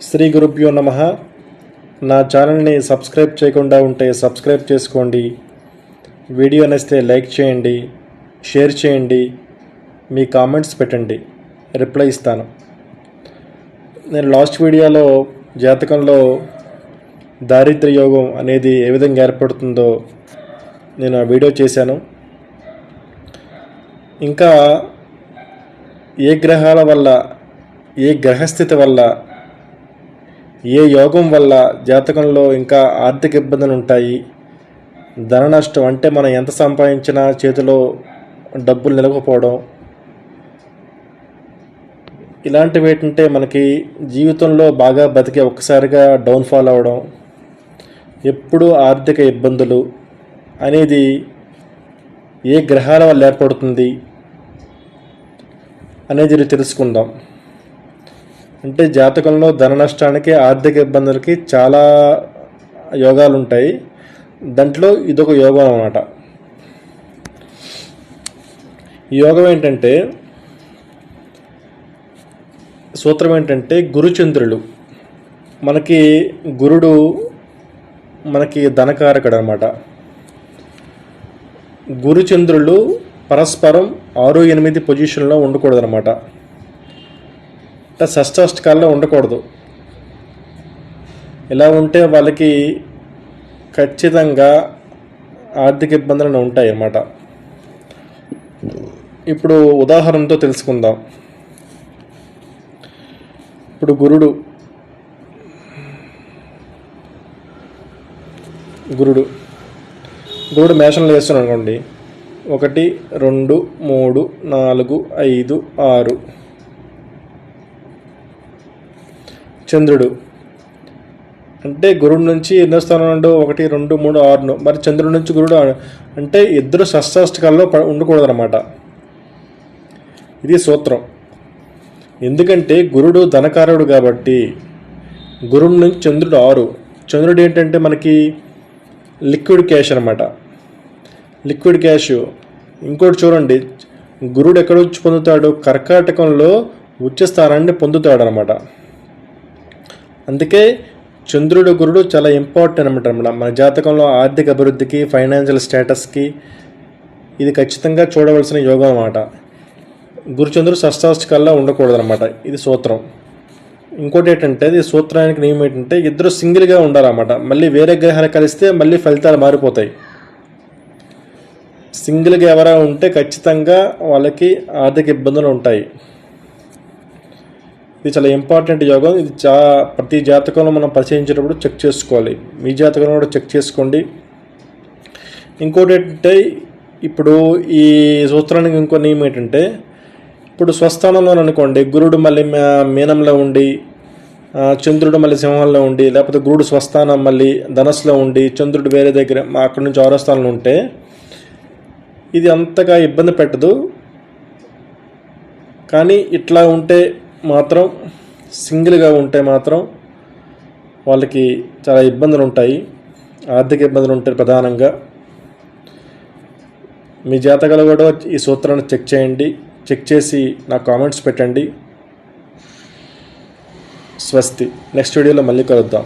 శ్రీ గురుభ్యో నమః. నా ఛానల్ని సబ్స్క్రైబ్ చేయకుండా ఉంటే సబ్స్క్రైబ్ చేసుకోండి. వీడియో నచ్చితే లైక్ చేయండి, షేర్ చేయండి, మీ కామెంట్స్ పెట్టండి, రిప్లై ఇస్తాను. నేను లాస్ట్ వీడియోలో జాతకంలో దారిద్ర్య యోగం అనేది ఏ విధంగా ఏర్పడుతుందో నేను ఆ వీడియో చేశాను. ఇంకా ఏ గ్రహాల వల్ల, ఏ గ్రహస్థితి వల్ల, ఏ యోగం వల్ల జాతకంలో ఇంకా ఆర్థిక ఇబ్బందులు ఉంటాయి, ధన నష్టం అంటే మనం ఎంత సంపాదించినా చేతిలో డబ్బులు నిలవకపోవడం, ఇలాంటివి ఏంటంటే మనకి జీవితంలో బాగా బతికే ఒక్కసారిగా డౌన్ఫాల్ అవ్వడం, ఎప్పుడు ఆర్థిక ఇబ్బందులు అనేది ఏ గ్రహాల వల్ల ఏర్పడుతుంది అనేది తెలుసుకుందాం. అంటే జాతకంలో ధన నష్టానికి, ఆర్థిక ఇబ్బందులకి చాలా యోగాలు ఉంటాయి. దాంట్లో ఇదొక యోగం అన్నమాట. ఈ యోగం ఏంటంటే, సూత్రం ఏంటంటే గురుచంద్రులు. మనకి గురుడు మనకి ధనకారకుడు అన్నమాట. గురుచంద్రులు పరస్పరం 6, 8 పొజిషన్లో ఉండకూడదు అన్నమాట. షష్టాష్టకాల్లో ఉండకూడదు. ఇలా ఉంటే వాళ్ళకి ఖచ్చితంగా ఆర్థిక ఇబ్బందులు ఉంటాయి అన్నమాట. ఇప్పుడు ఉదాహరణతో తెలుసుకుందాం. ఇప్పుడు గురుడు మేషంలో వేస్తున్నాడు అనుకోండి. 1, 2, 3, 4, 5, 6. చంద్రుడు అంటే గురుడు నుంచి ఎన్నో స్థానంలో 1, 2, 3, 6. మరి చంద్రుడి నుంచి గురుడు అంటే ఇద్దరు షష్టాష్టకాల్లో ఉండకూడదు అన్నమాట. ఇది సూత్రం. ఎందుకంటే గురుడు ధనకారుడు కాబట్టి. గురుడు నుంచి చంద్రుడు 6. చంద్రుడు ఏంటంటే మనకి లిక్విడ్ క్యాష్ అన్నమాట. Liquid cash. ఇంకోటి చూడండి, గురుడు ఎక్కడ వచ్చి పొందుతాడు? కర్కాటకంలో ఉచ్చ స్థానాన్ని పొందుతాడు అన్నమాట. అందుకే చంద్రుడు గురుడు చాలా ఇంపార్టెంట్ అనమాట. మన జాతకంలో ఆర్థిక అభివృద్ధికి, ఫైనాన్షియల్ స్టేటస్కి ఇది ఖచ్చితంగా చూడవలసిన యోగం అన్నమాట. గురుచంద్రుడు షష్టాష్టకాల్లో ఉండకూడదు అనమాట. ఇది సూత్రం. ఇంకోటి ఏంటంటే, ఇది సూత్రానికి నియమం ఏంటంటే, ఇద్దరు సింగిల్గా ఉండాలన్నమాట. మళ్ళీ వేరే గ్రహాలు కలిస్తే మళ్ళీ ఫలితాలు మారిపోతాయి. సింగిల్గా ఎవరైనా ఉంటే ఖచ్చితంగా వాళ్ళకి ఆర్థిక ఇబ్బందులు ఉంటాయి. ఇది చాలా ఇంపార్టెంట్ యోగం. ఇది ప్రతి జాతకంలో మనం పరిశీలించేటప్పుడు చెక్ చేసుకోవాలి. మీ జాతకంలో కూడా చెక్ చేసుకోండి. ఇంకోటి ఏంటంటే, ఇప్పుడు ఈ సూత్రానికి ఇంకో నియమం ఏంటంటే, ఇప్పుడు స్వస్థానంలో అనుకోండి, గురుడు మళ్ళీ మీనంలో ఉండి, చంద్రుడు మళ్ళీ సింహంలో ఉండి, లేకపోతే గురుడు స్వస్థానం మళ్ళీ ధనస్సులో ఉండి, చంద్రుడు వేరే దగ్గర అక్కడి నుంచి 6వ స్థానంలో ఉంటే ఇది అంతగా ఇబ్బంది పెట్టదు. కానీ ఇట్లా ఉంటే మాత్రం, సింగిల్గా ఉంటే మాత్రం వాళ్ళకి చాలా ఇబ్బందులు ఉంటాయి, ఆర్థిక ఇబ్బందులు ఉంటాయి ప్రధానంగా. మీ జాతకాలు కూడా ఈ సూత్రాన్ని చెక్ చేయండి. చెక్ చేసి నాకు కామెంట్స్ పెట్టండి. స్వస్తి. నెక్స్ట్ వీడియోలో మళ్ళీ కలుద్దాం.